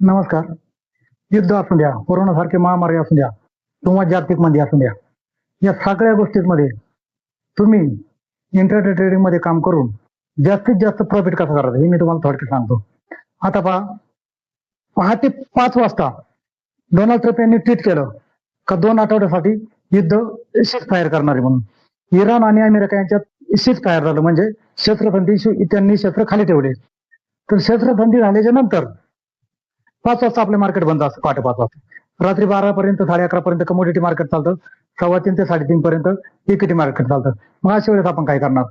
नमस्कार. युद्ध असू द्या, कोरोना सारखे महामारी असू द्या किंवा जागतिक मंदी असू द्या, या सगळ्या गोष्टींमध्ये तुम्ही इंट्राडे ट्रेडिंग मध्ये काम करून जास्तीत जास्त प्रॉफिट कसं करायचं हे मी तुम्हाला थोडक्यात सांगतो. आता पहा, पहाटे 5 वाजता डोनाल्ड ट्रम्प यांनी ट्विट केलं का 2 आठवड्यासाठी युद्ध फायर करणार आहे म्हणून. इराण आणि अमेरिका यांच्यात फायर झालं, म्हणजे शस्त्रसंधी त्यांनी शस्त्र खाली ठेवले. तर शस्त्रसंधी झाल्याच्या नंतर 5 वाजता आपलं मार्केट बंद असतं, पहाटे 5 वाजता. रात्री 12 पर्यंत 11:30 पर्यंत कमोडिटी मार्केट चालतं, 3:15 ते 3:30 पर्यंत इक्विटी मार्केट चालतं. मग अशा वेळेस आपण काय करणार?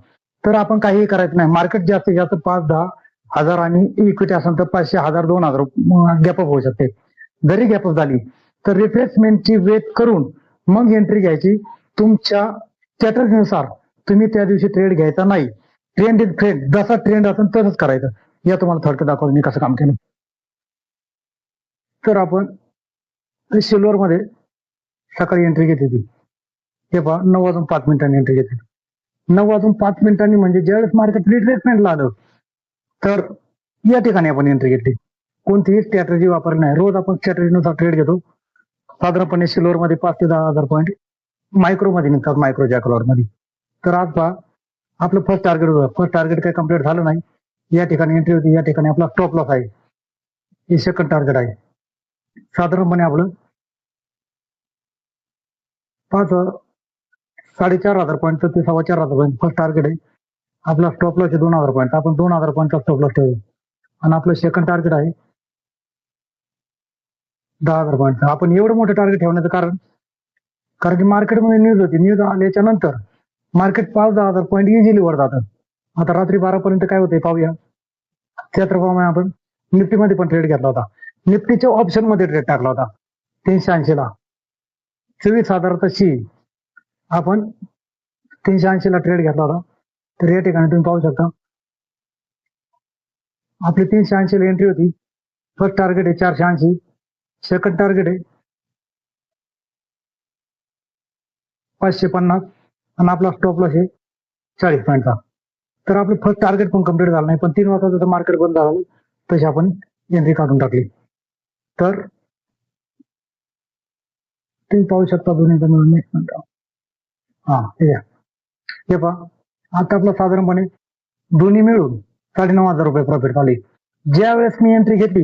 तर आपण काहीही करायचं नाही. मार्केट जास्तीत जास्त 5-10 हजार आणि इक्विटी असेल तर 500, 1000, 2000 गॅपअप होऊ शकते. जरी गॅपअप झाली तर रिफ्रेशमेंटची वेट करून मग एंट्री घ्यायची. तुमच्या स्ट्रॅटर्जीनुसार तुम्ही त्या दिवशी ट्रेड घ्यायचा नाही. ट्रेंड इज ट्रेंड, जसा ट्रेंड असेल तसंच करायचं. या तुम्हाला थोडक्यात दाखवलं मी कसं काम केलं. तर आपण सिल्वर मध्ये सकाळी एंट्री घेतली होती. हे पहा, 9:05 एंट्री घेतली. 9:05 म्हणजे ज्यावेळेस मार्केट रिट्रेसमेंटला आलं तर या ठिकाणी आपण एंट्री घेतली. कोणतीही स्ट्रॅटर्जी वापरली नाही. रोज आपण स्ट्रॅटर्जीनुसार ट्रेड घेतो. साधारणपणे सिल्वर मध्ये 5 ते 10,000 पॉईंट मायक्रो मध्ये निघतात, मायक्रो जॅकलॉर मध्ये. तर आज पहा, आपलं फर्स्ट टार्गेट होतं. फर्स्ट टार्गेट काही कम्प्लीट झालं नाही. या ठिकाणी एंट्री होती. या ठिकाणी आपला स्टॉप लॉस आहे. हे सेकंड टार्गेट आहे. साधारणपणे आपलं 4,500 पॉईंट ते 4,500 पॉईंट फर्स्ट टार्गेट आहे. आपला स्टॉप लॉस आहे 2,000 पॉईंट. आपण 2,000 पॉईंटचा स्टॉप लॉस ठेवू. आणि आपलं सेकंड टार्गेट आहे 10,000 पॉईंट. आपण एवढं मोठं टार्गेट ठेवण्याचं कारण की मार्केटमध्ये न्यूज होती. न्यूज आल्याच्या नंतर मार्केट 5-10,000 पॉईंट इझिली वर जातं. आता रात्री 12 पर्यंत काय होते पाहूया. त्याप्रमाणे आपण निफ्टीमध्ये पण ट्रेड घेतला होता. निफ्टीच्या ऑप्शन मध्ये ट्रेड टाकला होता 380 ला. 24,000 आपण 380 ला ट्रेड घेतला होता. तर या ठिकाणी तुम्ही पाहू शकता आपली 380 ला एंट्री होती. फर्स्ट टार्गेट आहे 480, सेकंड टार्गेट आहे 550 आणि आपला स्टॉप लॉस आहे 40 पॉईंटचा. तर आपलं फर्स्ट टार्गेट पण कम्प्लीट झालं नाही. पण 3 वाजता जसं मार्केट बंद झालं तशी आपण एंट्री काढून टाकली. तर तुम्ही पाहू शकता दोन्हीचा मिळून एक मिनिट. हा, हे पहा, आता आपलं साधारणपणे दोन्ही मिळून 9,500 रुपये प्रॉफिट झाले. ज्या वेळेस मी एंट्री घेतली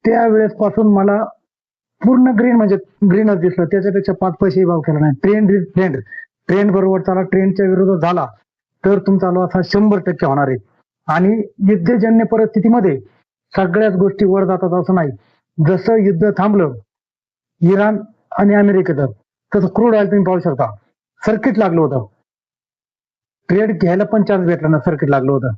त्यावेळेस पासून मला पूर्ण ग्रीन, म्हणजे ग्रीनच दिसलं. त्याच्यापेक्षा 5 पैसेही भाव केला नाही. ट्रेंड इज ट्रेंड, ट्रेंड बरोबर चाला. ट्रेंडच्या विरोधात झाला तर तुमचा लॉस हा 100% होणार आहे. आणि युद्धजन्य परिस्थितीमध्ये सगळ्याच गोष्टी वर जातात असं नाही. जसं युद्ध थांबलं इराण आणि अमेरिकेचं, तसं क्रूड ऑइल तुम्ही पाहू शकता सर्किट लागलं होतं. ट्रेड घ्यायला पण चान्स भेटला ना, सर्किट लागलं होतं.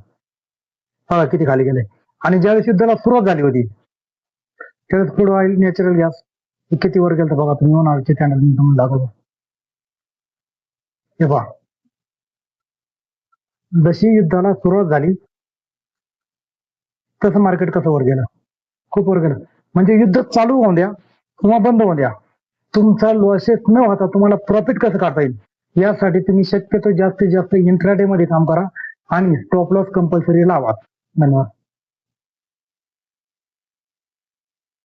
बघा किती खाली गेले. आणि ज्यावेळेस युद्धाला सुरुवात झाली होती त्यावेळेस क्रूड ऑइल, नॅचरल गॅस किती वर गेलं बघा तुम्ही. उन्हाळ्याचे चॅनल तुम्हाला दाखवतो. हे पहा, जशी युद्धाला सुरुवात झाली तसं मार्केट कसं वर गेलं, खूप वर गेलं. म्हणजे युद्ध चालू होऊन द्या किंवा बंद होऊन द्या, तुमचा लॉसेस न होता तुम्हाला प्रॉफिट कसं काढता येईल यासाठी तुम्ही शक्यतो जास्तीत जास्त इंट्राडे मध्ये काम करा आणि स्टॉप लॉस कंपल्सरी लावा. धन्यवाद.